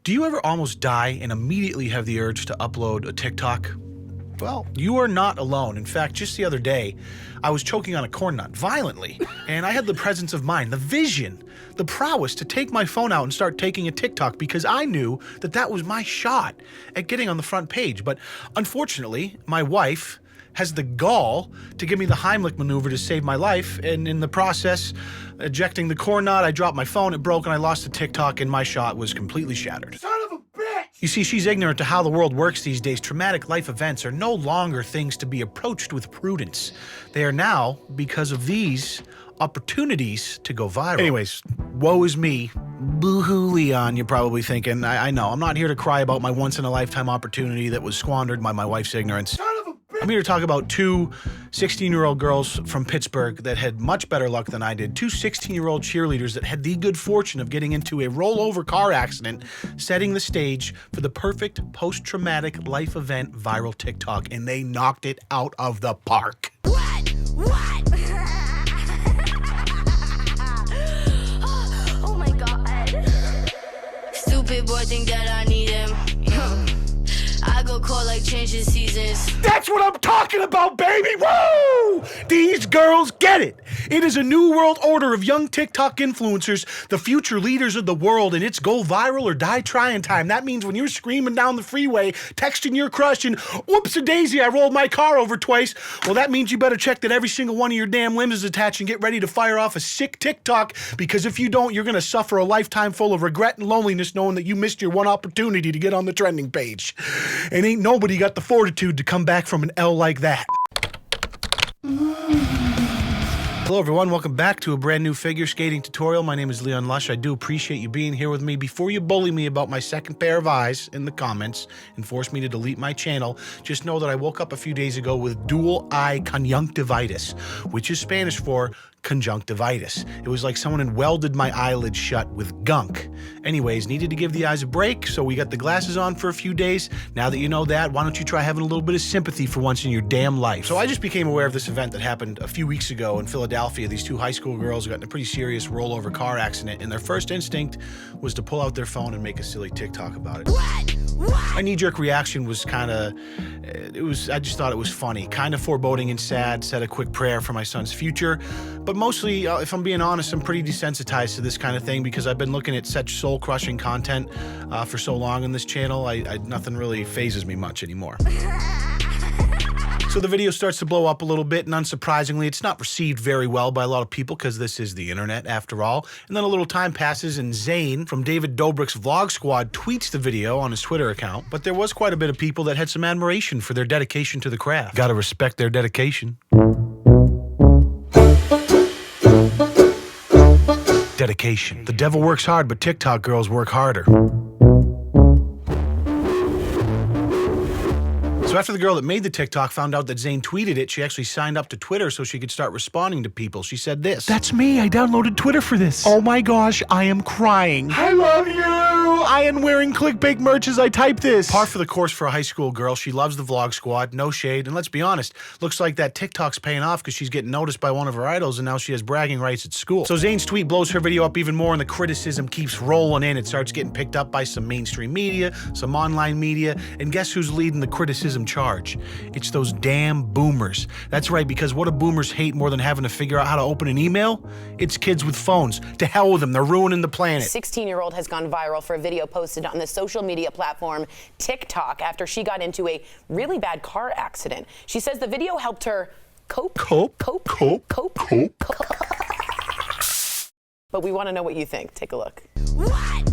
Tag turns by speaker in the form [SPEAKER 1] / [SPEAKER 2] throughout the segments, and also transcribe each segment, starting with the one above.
[SPEAKER 1] Do you ever almost die and immediately have the urge to upload a TikTok? Well, you are not alone. In fact, just the other day, I was choking on a corn nut violently, and I had the presence of mind, the vision, the prowess to take my phone out and start taking a TikTok because I knew that that was my shot at getting on the front page. But unfortunately, my wife has the gall to give me the Heimlich maneuver to save my life, and in the process, ejecting the corn nut, I dropped my phone, it broke, and I lost the TikTok, and my shot was completely shattered. Son of a bitch! You see, she's ignorant to how the world works these days. Traumatic life events are no longer things to be approached with prudence. They are now, because of these, opportunities to go viral. Anyways, woe is me. Boo-hoo, Leon, you're probably thinking. I know, I'm not here to cry about my once-in-a-lifetime opportunity that was squandered by my wife's ignorance. I'm here to talk about two 16-year-old girls from Pittsburgh that had much better luck than I did. Two 16-year-old cheerleaders that had the good fortune of getting into a rollover car accident, setting the stage for the perfect post-traumatic life event viral TikTok, and they knocked it out of the park.
[SPEAKER 2] What? Oh my God. Stupid boy think that I need him. I go cold like changing seasons.
[SPEAKER 1] That's what I'm talking about, baby! Woo! These girls get it. It is a new world order of young TikTok influencers, the future leaders of the world, and it's go viral or die trying time. That means when you're screaming down the freeway, texting your crush, and whoops-a-daisy, I rolled my car over twice. Well, that means you better check that every single one of your damn limbs is attached and get ready to fire off a sick TikTok, because if you don't, you're gonna suffer a lifetime full of regret and loneliness knowing that you missed your one opportunity to get on the trending page. And ain't nobody got the fortitude to come back from an L like that. Hello everyone, welcome back to a brand new figure skating tutorial. My name is Leon Lush. I do appreciate you being here with me. Before you bully me about my second pair of eyes in the comments and force me to delete my channel, just know that I woke up a few days ago with dual eye conjunctivitis, which is Spanish for conjunctivitis. It was like someone had welded my eyelids shut with gunk. Anyways, needed to give the eyes a break, so we got the glasses on for a few days. Now that you know that, why don't you try having a little bit of sympathy for once in your damn life? So I just became aware of this event that happened a few weeks ago in Philadelphia. These two high school girls got in a pretty serious rollover car accident, and their first instinct was to pull out their phone and make a silly TikTok about it.
[SPEAKER 2] What?
[SPEAKER 1] My knee-jerk reaction was I just thought it was funny, kind of foreboding and sad, said a quick prayer for my son's future. But mostly, if I'm being honest, I'm pretty desensitized to this kind of thing because I've been looking at such soul-crushing content for so long on this channel, nothing really phases me much anymore. So the video starts to blow up a little bit, and unsurprisingly, it's not received very well by a lot of people because this is the internet after all. And then a little time passes, and Zane from David Dobrik's Vlog Squad tweets the video on his Twitter account. But there was quite a bit of people that had some admiration for their dedication to the craft. Gotta respect their dedication. Dedication. The devil works hard, but TikTok girls work harder. So after the girl that made the TikTok found out that Zane tweeted it, she actually signed up to Twitter so she could start responding to people. She said this: "That's me. I downloaded Twitter for this. Oh my gosh, I am crying. I love you. I am wearing clickbait merch as I type this." Par for the course for a high school girl. She loves the Vlog Squad, no shade. And let's be honest, looks like that TikTok's paying off because she's getting noticed by one of her idols and now she has bragging rights at school. So Zane's tweet blows her video up even more and the criticism keeps rolling in. It starts getting picked up by some mainstream media, some online media, and guess who's leading the criticism charge? It's those damn boomers. That's right, because what do boomers hate more than having to figure out how to open an email? It's kids with phones. To hell with them, they're ruining the planet.
[SPEAKER 3] 16-year-old has gone viral for a video posted on the social media platform TikTok after she got into a really bad car accident. She says the video helped her cope. But we want to know what you think. Take a look.
[SPEAKER 2] What?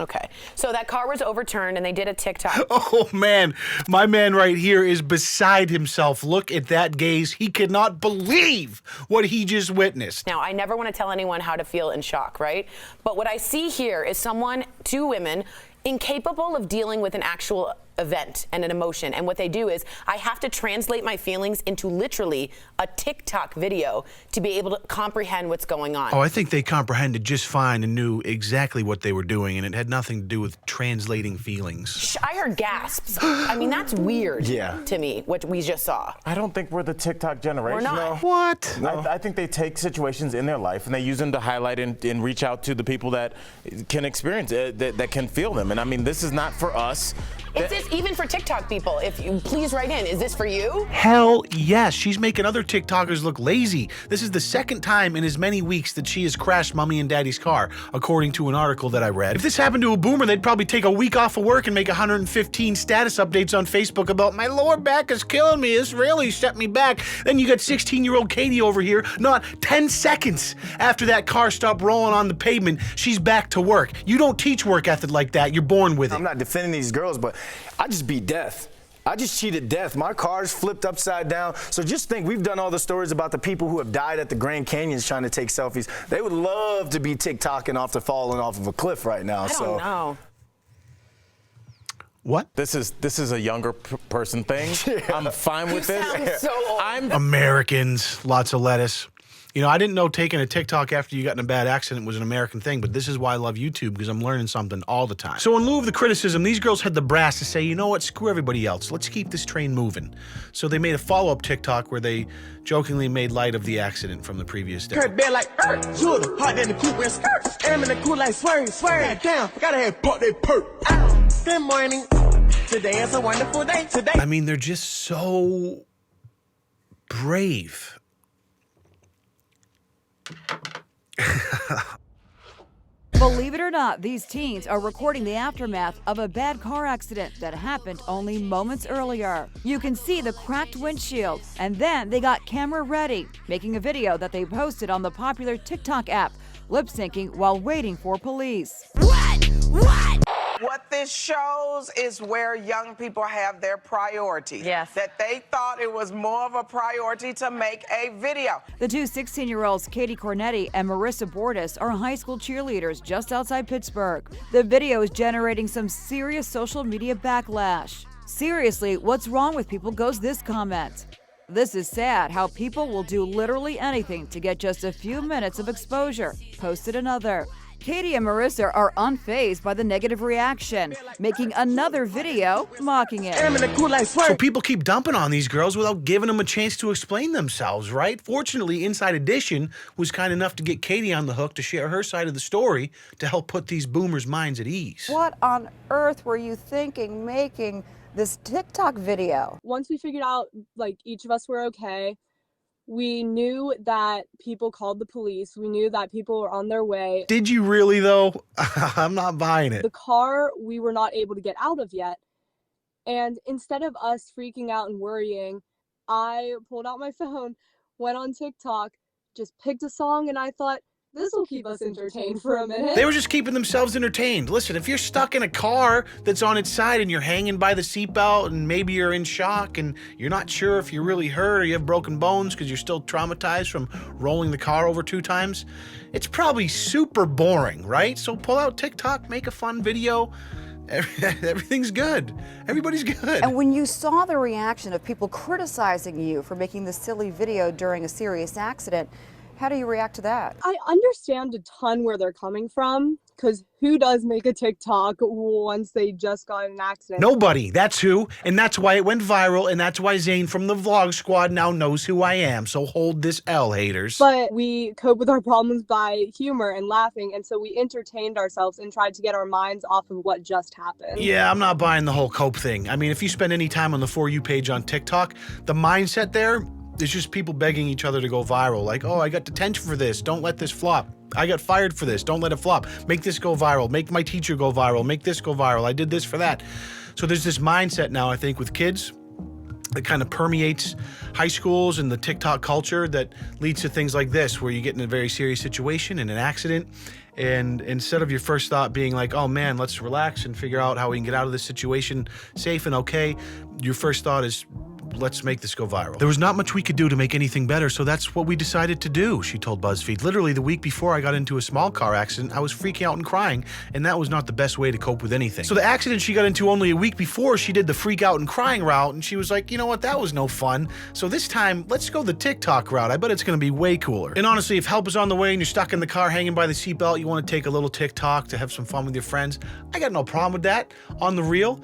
[SPEAKER 3] Okay, so that car was overturned and they did a TikTok.
[SPEAKER 1] Oh man, my man right here is beside himself. Look at that gaze. He cannot believe what he just witnessed.
[SPEAKER 3] Now, I never want to tell anyone how to feel in shock, right? But what I see here is two women, incapable of dealing with an actual event and an emotion. And what they do is I have to translate my feelings into literally a TikTok video to be able to comprehend what's going on.
[SPEAKER 1] Oh, I think they comprehended just fine and knew exactly what they were doing, and it had nothing to do with translating feelings.
[SPEAKER 3] I heard gasps. I mean, that's weird to me, what we just saw.
[SPEAKER 4] I don't think we're the TikTok generation.
[SPEAKER 3] We're not.
[SPEAKER 4] No.
[SPEAKER 1] What?
[SPEAKER 4] No. I think they take situations in their life and they use them to highlight and reach out to the people that can experience it, that can feel them. And I mean, this is not for us.
[SPEAKER 3] Is this even for TikTok people? If you please write in, is this for you?
[SPEAKER 1] Hell yes. She's making other TikTokers look lazy. This is the second time in as many weeks that she has crashed mommy and daddy's car, according to an article that I read. If this happened to a boomer, they'd probably take a week off of work and make 115 status updates on Facebook about my lower back is killing me. It's really set me back. Then you got 16-year-old Katie over here, not 10 seconds after that car stopped rolling on the pavement, she's back to work. You don't teach work ethic like that. You're born with it.
[SPEAKER 5] I'm not defending these girls, but I just beat death. I just cheated death. My car's flipped upside down. So just think, we've done all the stories about the people who have died at the Grand Canyons trying to take selfies. They would love to be TikToking off the falling off of a cliff right now.
[SPEAKER 3] I don't know.
[SPEAKER 1] What?
[SPEAKER 4] This is a younger person thing. I'm fine with this.
[SPEAKER 3] Sounds so old.
[SPEAKER 1] Americans, lots of lettuce. You know, I didn't know taking a TikTok after you got in a bad accident was an American thing, but this is why I love YouTube, because I'm learning something all the time. So in lieu of the criticism, these girls had the brass to say, you know what, screw everybody else. Let's keep this train moving. So they made a follow-up TikTok where they jokingly made light of the accident from the previous day.
[SPEAKER 6] Kurt bed like shooter, hot in the coupe and skirt. And I'm in the coupe like swerve. Damn, gotta have pop that perk. Good morning. Today is a wonderful day. Today.
[SPEAKER 1] I mean, they're just so brave.
[SPEAKER 7] Believe it or not, these teens are recording the aftermath of a bad car accident that happened only moments earlier. You can see the cracked windshield, and then they got camera ready, making a video that they posted on the popular TikTok app, lip-syncing while waiting for police.
[SPEAKER 8] What this shows is where young people have their priorities.
[SPEAKER 3] Yes.
[SPEAKER 8] That they thought it was more of a priority to make a video.
[SPEAKER 7] The two 16-year-olds, Katie Cornetti and Marissa Bordas, are high school cheerleaders just outside Pittsburgh. The video is generating some serious social media backlash. Seriously, what's wrong with people, goes this comment. This is sad how people will do literally anything to get just a few minutes of exposure, posted another. Katie and Marissa are unfazed by the negative reaction, making another video mocking it.
[SPEAKER 6] I'm in the coupe like
[SPEAKER 1] So
[SPEAKER 6] swerve.
[SPEAKER 1] people keep dumping on these girls without giving them a chance to explain themselves, right? Fortunately, Inside Edition was kind enough to get Katie on the hook to share her side of the story to help put these boomers' minds at ease.
[SPEAKER 9] What on earth were you thinking making this TikTok video?
[SPEAKER 10] Once we figured out, like, each of us were okay, we knew that people called the police. We knew that people were on their way.
[SPEAKER 1] Did you really, though? I'm not buying it.
[SPEAKER 10] The car we were not able to get out of yet. And instead of us freaking out and worrying, I pulled out my phone, went on TikTok, just picked a song, and I thought, this will keep us entertained for a minute.
[SPEAKER 1] They were just keeping themselves entertained. Listen, if you're stuck in a car that's on its side and you're hanging by the seatbelt and maybe you're in shock and you're not sure if you're really hurt or you have broken bones because you're still traumatized from rolling the car over 2 times, it's probably super boring, right? So pull out TikTok, make a fun video. Everything's good. Everybody's good.
[SPEAKER 9] And when you saw the reaction of people criticizing you for making this silly video during a serious accident, how do you react to that?
[SPEAKER 10] I understand a ton where they're coming from, because who does make a TikTok once they just got in an accident?
[SPEAKER 1] Nobody. That's who. And that's why it went viral. And that's why Zane from the Vlog Squad now knows who I am. So hold this L, haters.
[SPEAKER 10] But we cope with our problems by humor and laughing, and so we entertained ourselves and tried to get our minds off of what just happened.
[SPEAKER 1] Yeah, I'm not buying the whole cope thing. I mean, if you spend any time on the For You page on TikTok, the mindset there is just people begging each other to go viral. Like, oh, I got detention for this. Don't let this flop. I got fired for this. Don't let it flop. Make this go viral. Make my teacher go viral. Make this go viral. I did this for that. So there's this mindset now, I think, with kids that kind of permeates high schools and the TikTok culture that leads to things like this, where you get in a very serious situation, in an accident, and instead of your first thought being like, oh man, let's relax and figure out how we can get out of this situation safe and okay, your first thought is let's make this go viral. There was not much we could do to make anything better, so that's what we decided to do, she told BuzzFeed. Literally, the week before I got into a small car accident, I was freaking out and crying, and that was not the best way to cope with anything. So the accident she got into only a week before, she did the freak out and crying route, and she was like, you know what, that was no fun. So this time, let's go the TikTok route. I bet it's gonna be way cooler. And honestly, if help is on the way and you're stuck in the car hanging by the seatbelt, you wanna take a little TikTok to have some fun with your friends, I got no problem with that, on the real.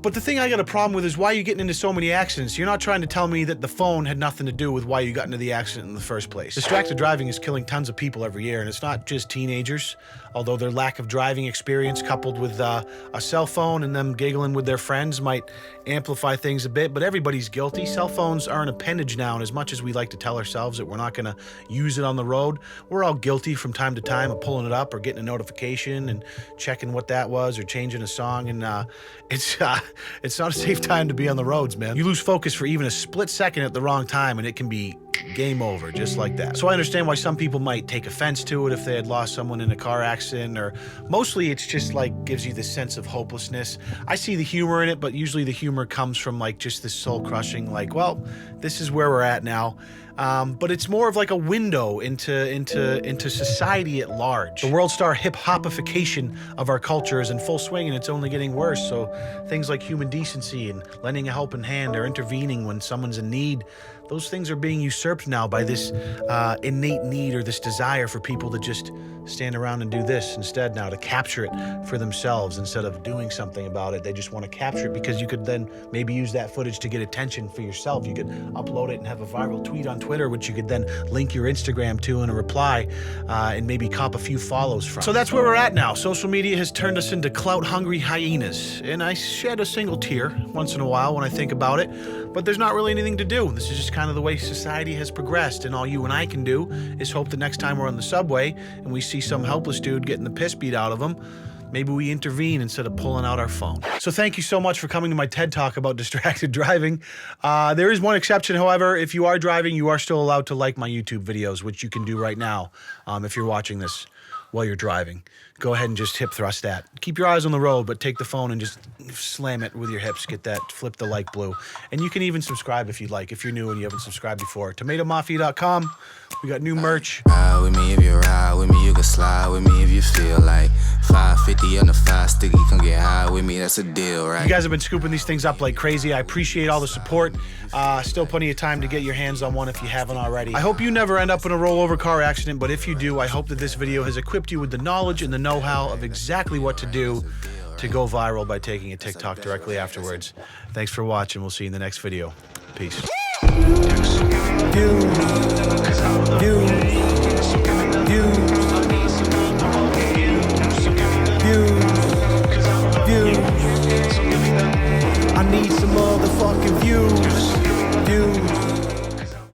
[SPEAKER 1] But the thing I got a problem with is why you're getting into so many accidents. You're not trying to tell me that the phone had nothing to do with why you got into the accident in the first place. Distracted driving is killing tons of people every year, and it's not just teenagers, although their lack of driving experience coupled with a cell phone and them giggling with their friends might amplify things a bit, but everybody's guilty. Cell phones are an appendage now, and as much as we like to tell ourselves that we're not gonna use it on the road, we're all guilty from time to time of pulling it up or getting a notification and checking what that was or changing a song, and it's not a safe time to be on the roads, man. You lose focus for even a split second at the wrong time, and it can be game over, just like that. So I understand why some people might take offense to it if they had lost someone in a car accident, or mostly it's just like gives you this sense of hopelessness. I see the humor in it, but usually the humor comes from like just this soul-crushing, like, well, this is where we're at now. But it's more of like a window into society at large. The world star hip-hopification of our culture is in full swing, and it's only getting worse. So things like human decency and lending a helping hand or intervening when someone's in need, those things are being usurped now by this innate need or this desire for people to just stand around and do this instead now, to capture it for themselves instead of doing something about it. They just want to capture it because you could then maybe use that footage to get attention for yourself. You could upload it and have a viral tweet on Twitter, which you could then link your Instagram to in a reply and maybe cop a few follows from. So that's where we're at now. Social media has turned us into clout-hungry hyenas, and I shed a single tear once in a while when I think about it, but there's not really anything to do. This is just kind of the way society has progressed, and all you and I can do is hope the next time we're on the subway and we see some helpless dude getting the piss beat out of him, maybe we intervene instead of pulling out our phone. So thank you so much for coming to my TED Talk about distracted driving. There is one exception, however. If you are driving, you are still allowed to like my YouTube videos, which you can do right now if you're watching this while you're driving. Go ahead and just hip thrust that. Keep your eyes on the road, but take the phone and just slam it with your hips. Get that, flip the like blue. And you can even subscribe if you'd like, if you're new and you haven't subscribed before. TomatoMafia.com. We got new merch.
[SPEAKER 11] Ride with me if you ride with me, you can slide with me if you feel like 550 on the 5 sticky, come get high with me, that's a deal, right?
[SPEAKER 1] You guys have been scooping these things up like crazy. I appreciate all the support. Still plenty of time to get your hands on one if you haven't already. I hope you never end up in a rollover car accident, but if you do, I hope that this video has equipped you with the knowledge and the know-how of exactly what to do to go viral by taking a TikTok directly afterwards. Thanks for watching. We'll see you in the next video. Peace.
[SPEAKER 5] You